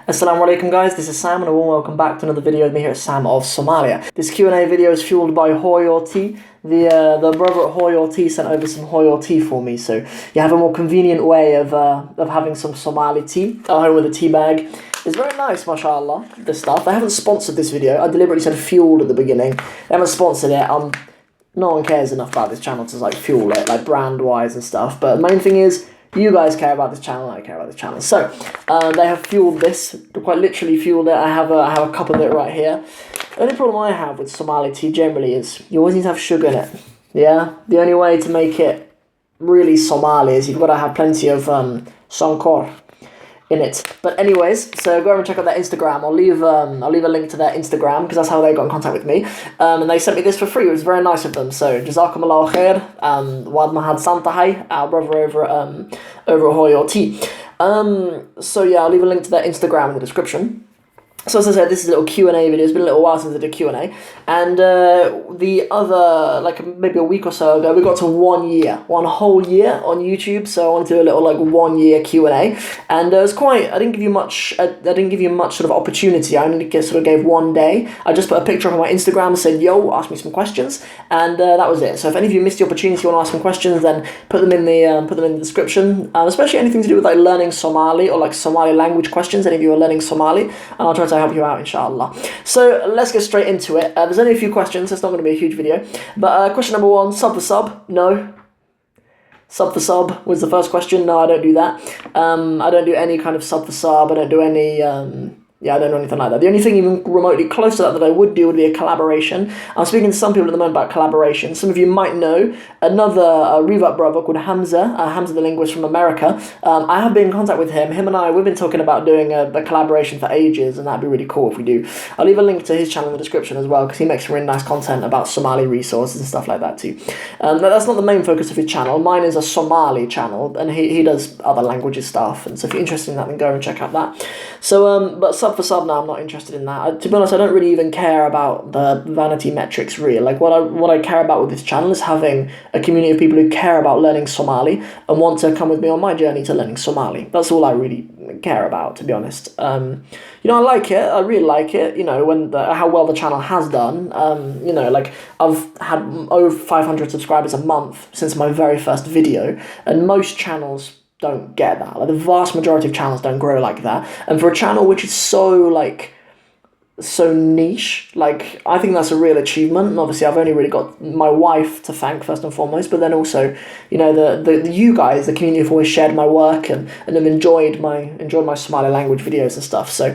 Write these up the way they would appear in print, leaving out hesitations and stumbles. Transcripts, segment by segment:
Assalamu alaikum guys, this is Sam and a warm welcome back to another video with me here at Sam of Somalia. This Q&A video is fueled by Hooyo tea. The brother at Hooyo tea sent over some Hooyo tea for me, so you have a more convenient way of having some Somali tea at home with a tea bag. It's very nice, mashallah, this stuff. They haven't sponsored this video. I deliberately said fueled at the beginning. They haven't sponsored it. No one cares enough about this channel to fuel it, brand-wise and stuff, but the main thing is, you guys care about this channel, I care about this channel. So, they have fueled this, quite literally fueled it. I have a cup of it right here. The only problem I have with Somali tea generally is you always need to have sugar in it. Yeah? The only way to make it really Somali is you've got to have plenty of sankor in it. But anyways, so go over and check out their Instagram. I'll leave a link to their Instagram because that's how they got in contact with me. And they sent me this for free. It was very nice of them. So jazakumullahu khair. Wad mahad santahay, our brother over at Hooyo tea. So yeah, I'll leave a link to their Instagram in the description. So as I said, this is a little Q&A video. It's been a little while since I did a Q&A. And the other, maybe a week or so ago, we got to 1 year. 1 whole year on YouTube. So I wanted to do a little 1 year Q&A. And it was quite, I didn't give you much sort of opportunity. I only gave 1 day. I just put a picture up on my Instagram and said, yo, ask me some questions. And that was it. So if any of you missed the opportunity, you want to ask some questions, then put them in the description. Especially anything to do with learning Somali or Somali language questions. Any of you are learning Somali. And I'll try to help you out, inshallah. So let's get straight into it. There's only a few questions, so it's not going to be a huge video. But question number 1, sub for sub? No. Sub for sub was the first question. No, I don't do that. I don't do any kind of sub for sub. I don't do any... I don't do anything like that. The only thing even remotely close to that I would do would be a collaboration. I'm speaking to some people at the moment about collaboration. Some of you might know another Reverb brother called Hamza, Hamza the linguist from America. I have been in contact with him. Him and I, we've been talking about doing a collaboration for ages, and that'd be really cool if we do. I'll leave a link to his channel in the description as well, because he makes some really nice content about Somali resources and stuff like that too. That's not the main focus of his channel. Mine is a Somali channel, and he does other languages stuff. And so if you're interested in that, then go and check out that. So, but sub for sub now, I'm not interested in that. To be honest, I don't really even care about the vanity metrics really. What I care about with this channel is having a community of people who care about learning Somali and want to come with me on my journey to learning Somali. That's all I really care about, to be honest. I like it. I really like it. How well the channel has done. I've had over 500 subscribers a month since my very first video, and most channels don't get that. The vast majority of channels don't grow like that. And for a channel which is so niche, I think that's a real achievement. And obviously I've only really got my wife to thank first and foremost, but then also, the you guys, the community, have always shared my work and have enjoyed my Somali language videos and stuff. So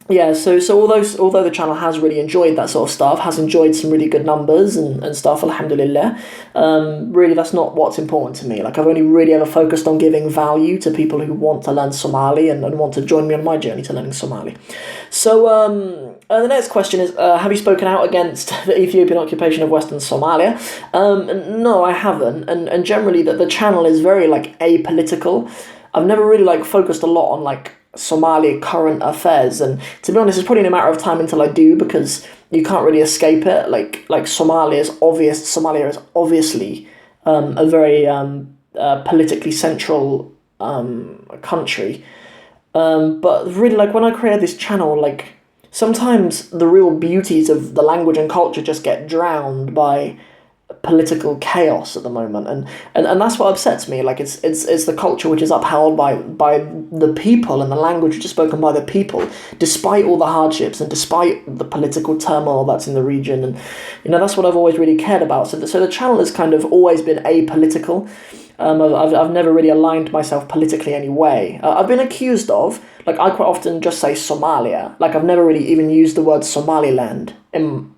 yeah, so although the channel has really enjoyed that sort of stuff, has enjoyed some really good numbers and stuff, alhamdulillah, really that's not what's important to me. I've only really ever focused on giving value to people who want to learn Somali and want to join me on my journey to learning Somali. So the next question is, have you spoken out against the Ethiopian occupation of Western Somalia? No, I haven't, and generally the channel is very apolitical. I've never really focused a lot on Somali current affairs, and to be honest, it's probably a matter of time until I do, because you can't really escape it. Somalia is obviously a very politically central country, but really when I created this channel, sometimes the real beauties of the language and culture just get drowned by political chaos at the moment, and that's what upsets me. It's the culture which is upheld by the people, and the language which is spoken by the people, despite all the hardships and despite the political turmoil that's in the region. And that's what I've always really cared about. So the channel has kind of always been apolitical. I've never really aligned myself politically anyway. I've been accused of, I quite often just say Somalia. I've never really even used the word Somaliland in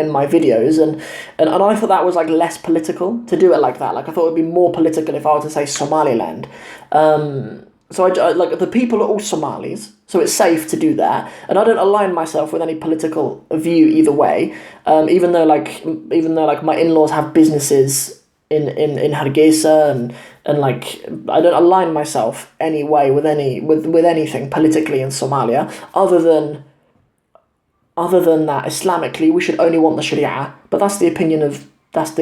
my videos, and I thought that was less political to do it like that. I thought it would be more political if I were to say Somaliland. So I the people are all Somalis, so it's safe to do that, and I don't align myself with any political view either way. Even though my in-laws have businesses in Hargeisa, and I don't align myself anyway with anything politically in Somalia, other than that, Islamically, we should only want the Sharia, but that's the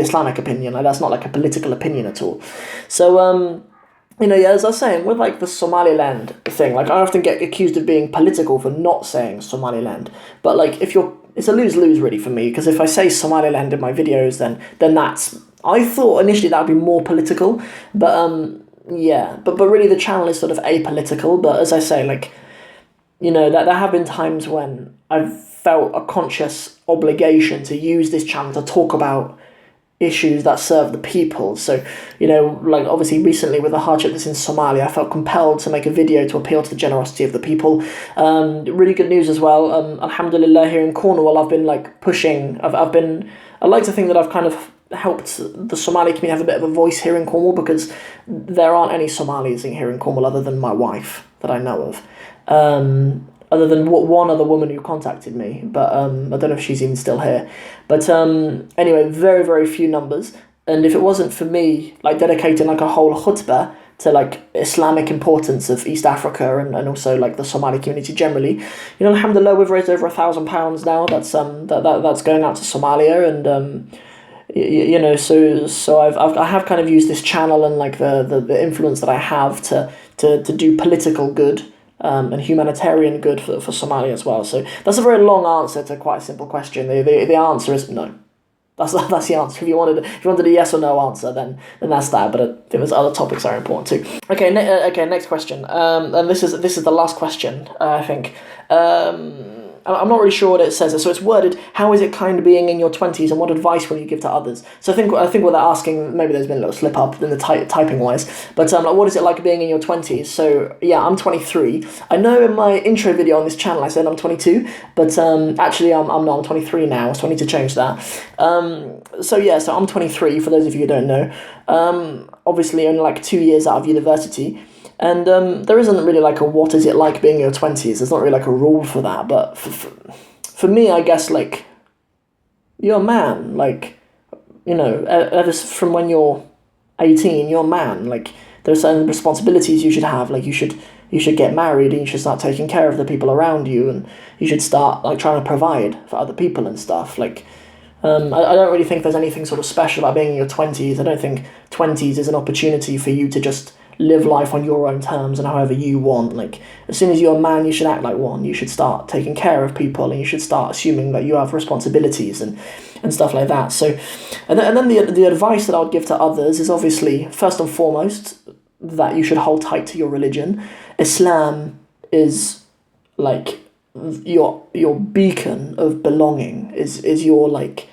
Islamic opinion, that's not a political opinion at all. So yeah, as I was saying, with like the Somaliland thing, like I often get accused of being political for not saying Somaliland. But like it's a lose-lose really for me, because if I say Somaliland in my videos, then that's, I thought initially that would be more political, but yeah, but really the channel is sort of apolitical. But as I say, like, that there have been times when I've felt a conscious obligation to use this channel to talk about issues that serve the people. So, like obviously recently with the hardship that's in Somalia, I felt compelled to make a video to appeal to the generosity of the people. Really good news as well. Alhamdulillah, here in Cornwall, I've been like pushing. I like to think that I've kind of helped the Somali community have a bit of a voice here in Cornwall, because there aren't any Somalis in here in Cornwall other than my wife that I know of. Other than one other woman who contacted me, but I don't know if she's even still here. But anyway, very, very few numbers. And if it wasn't for me, like, dedicating like a whole khutbah to like Islamic importance of East Africa and also like the Somali community generally, alhamdulillah, we've raised over £1,000 now. That's going out to Somalia, and so I have kind of used this channel and like the influence that I have to do political good. And humanitarian good for Somalia as well. So that's a very long answer to quite a simple question. The answer is no. That's the answer. If you wanted a yes or no answer, then that's that. But I think there's other topics that are important too. Okay, next question. And this is the last question, I think. I'm not really sure what it says. So it's worded, how is it kind of being in your 20s, and what advice will you give to others? So I think what they're asking, maybe there's been a little slip up in the typing wise, but like, what is it like being in your 20s? So yeah, I'm 23. I know in my intro video on this channel I said I'm 22, but actually I'm not. I'm 23 now, so I need to change that. So I'm 23, for those of you who don't know. Obviously only like 2 years out of university. And there isn't really like a what is it like being in your 20s. There's not really like a rule for that. But for me, I guess, like, you're a man. Like, ever from when you're 18, you're a man. Like, there are certain responsibilities you should have. Like, you should get married, and you should start taking care of the people around you, and you should start like trying to provide for other people and stuff. Like, I don't really think there's anything sort of special about being in your 20s. I don't think 20s is an opportunity for you to just live life on your own terms and however you want. Like, as soon as you're a man, you should act like one. You should start taking care of people, and you should start assuming that you have responsibilities and stuff like that. So, and then the advice that I would give to others is obviously, first and foremost, that you should hold tight to your religion. Islam is like your beacon of belonging. Is your, like,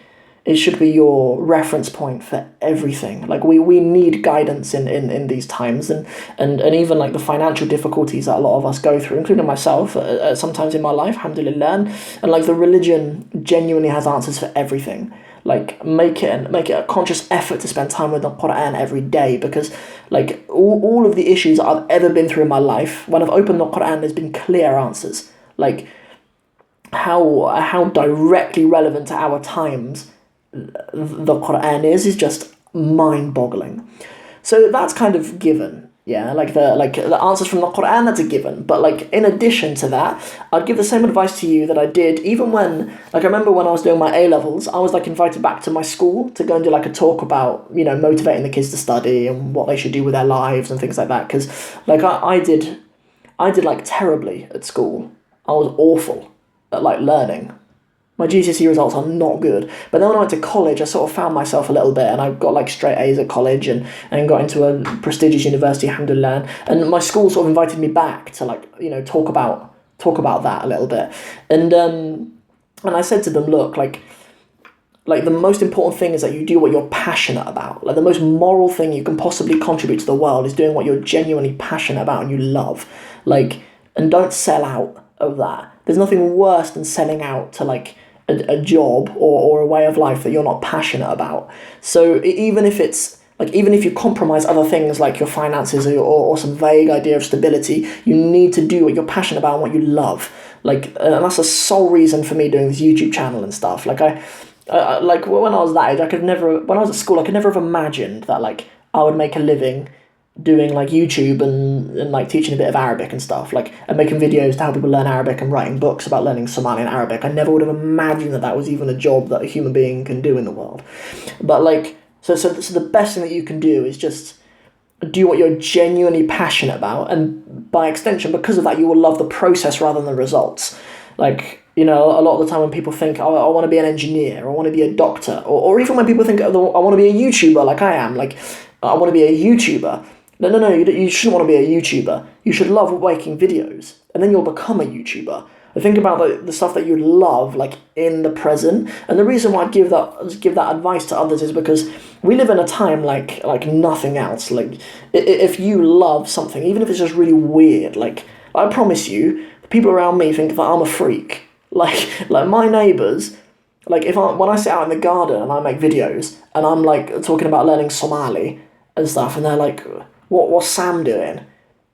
it should be your reference point for everything. Like, we need guidance in these times, and even like the financial difficulties that a lot of us go through, including myself, sometimes in my life, alhamdulillah, and like the religion genuinely has answers for everything. Like, make it a conscious effort to spend time with the Quran every day, because like all of the issues that I've ever been through in my life, when I've opened the Quran, there's been clear answers. Like, how directly relevant to our times the Quran is just mind-boggling. So that's kind of given, yeah, like the answers from the Quran, that's a given. But like, in addition to that, I'd give the same advice to you that I did even when, like, I remember when I was doing my A-levels, I was like invited back to my school to go and do like a talk about, motivating the kids to study and what they should do with their lives and things like that, because like I did like terribly at school. I was awful at like learning. My GCSE results are not good. But then when I went to college, I sort of found myself a little bit, and I got like straight A's at college and got into a prestigious university, alhamdulillah. And my school sort of invited me back to like, talk about that a little bit. And I said to them, look, like the most important thing is that you do what you're passionate about. Like, the most moral thing you can possibly contribute to the world is doing what you're genuinely passionate about and you love. Like, and don't sell out of that. There's nothing worse than selling out to like a job or a way of life that you're not passionate about. So even if you compromise other things like your finances or some vague idea of stability, you need to do what you're passionate about and what you love. Like, and that's the sole reason for me doing this YouTube channel and stuff. Like, I like when I was that age, when I was at school, I could never have imagined that like I would make a living doing like YouTube and like teaching a bit of Arabic and stuff, like, and making videos to help people learn Arabic and writing books about learning Somali and Arabic. I never would have imagined that was even a job that a human being can do in the world. But like, so the best thing that you can do is just do what you're genuinely passionate about, and by extension, because of that, you will love the process rather than the results. Like, you know, a lot of the time when people think, oh, I want to be an engineer, or I want to be a doctor, or even when people think, oh, I want to be a YouTuber like I am, like, I want to be a YouTuber. No, you shouldn't want to be a YouTuber. You should love making videos, and then you'll become a YouTuber. Think about the stuff that you love, like, in the present. And the reason why I give that advice to others is because we live in a time like nothing else. Like, if you love something, even if it's just really weird, like, I promise you, the people around me think that I'm a freak. Like my neighbours, like, when I sit out in the garden and I make videos and I'm like talking about learning Somali and stuff, and they're like, what's Sam doing?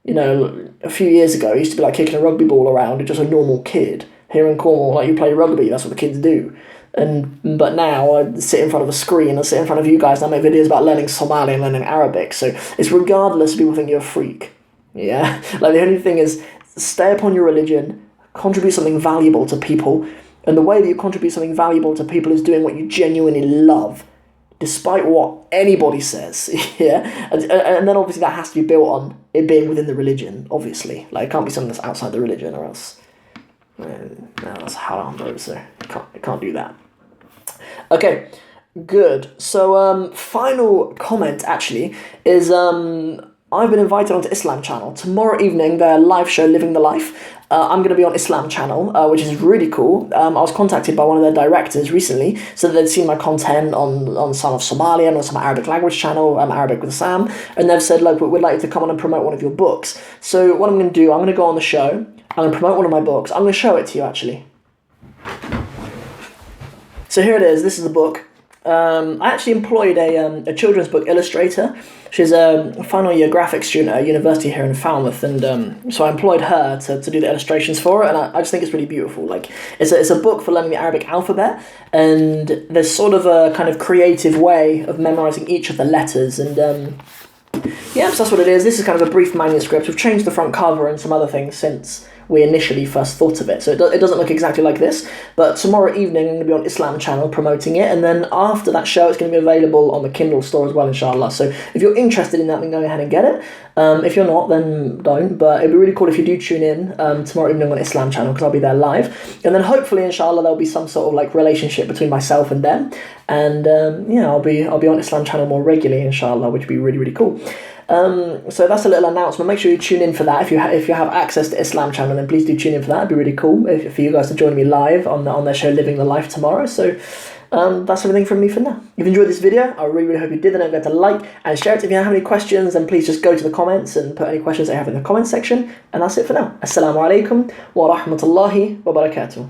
You know, a few years ago, I used to be like kicking a rugby ball around, just a normal kid. Here in Cornwall, like, you play rugby, that's what the kids do. But now I sit in front of a screen, I sit in front of you guys, and I make videos about learning Somali and learning Arabic. So it's regardless if people think you're a freak. Yeah? Like, the only thing is, stay upon your religion, contribute something valuable to people, and the way that you contribute something valuable to people is doing what you genuinely love, despite what anybody says. Yeah? And then obviously that has to be built on it being within the religion, obviously. Like, it can't be something that's outside the religion, or else that's haram, bro, so you can't do that. Okay, good. So final comment actually is I've been invited onto Islam channel. Tomorrow evening, their live show, Living the Life. I'm going to be on Islam channel, which is really cool. I was contacted by one of their directors recently, so that they'd seen my content on Sam of Somalia and on some Arabic language channel, Arabic with Sam, and they've said, look, we'd like you to come on and promote one of your books. So what I'm going to do, I'm going to go on the show, I'm going to promote one of my books. I'm going to show it to you, actually. So here it is. This is the book. I actually employed a children's book illustrator. She's a final year graphics student at a university here in Falmouth, and so I employed her to do the illustrations for it, and I just think it's really beautiful. Like, it's a book for learning the Arabic alphabet, and there's sort of a kind of creative way of memorising each of the letters, and yeah, so that's what it is. This is kind of a brief manuscript. We've changed the front cover and some other things since we initially first thought of it, so it doesn't look exactly like this, but tomorrow evening I'm going to be on Islam channel promoting it, and then after that show it's going to be available on the Kindle store as well, inshallah. So if you're interested in that, then go ahead and get it. If you're not, then don't, but it'd be really cool if you do tune in tomorrow evening on Islam channel, because I'll be there live, and then hopefully, inshallah, there'll be some sort of like relationship between myself and them, and yeah, I'll be on Islam channel more regularly, inshallah, which would be really, really cool. So that's a little announcement. Make sure you tune in for that. If you have access to Islam channel, then please do tune in for that. It'd be really cool for you guys to join me live on their show Living the Life tomorrow. So that's everything from me for now. If you've enjoyed this video, I really, really hope you did. Then don't forget to like and share it. If you have any questions, then please just go to the comments and put any questions that you have in the comment section. And that's it for now. Assalamu alaikum wa rahmatullahi wa barakatuh.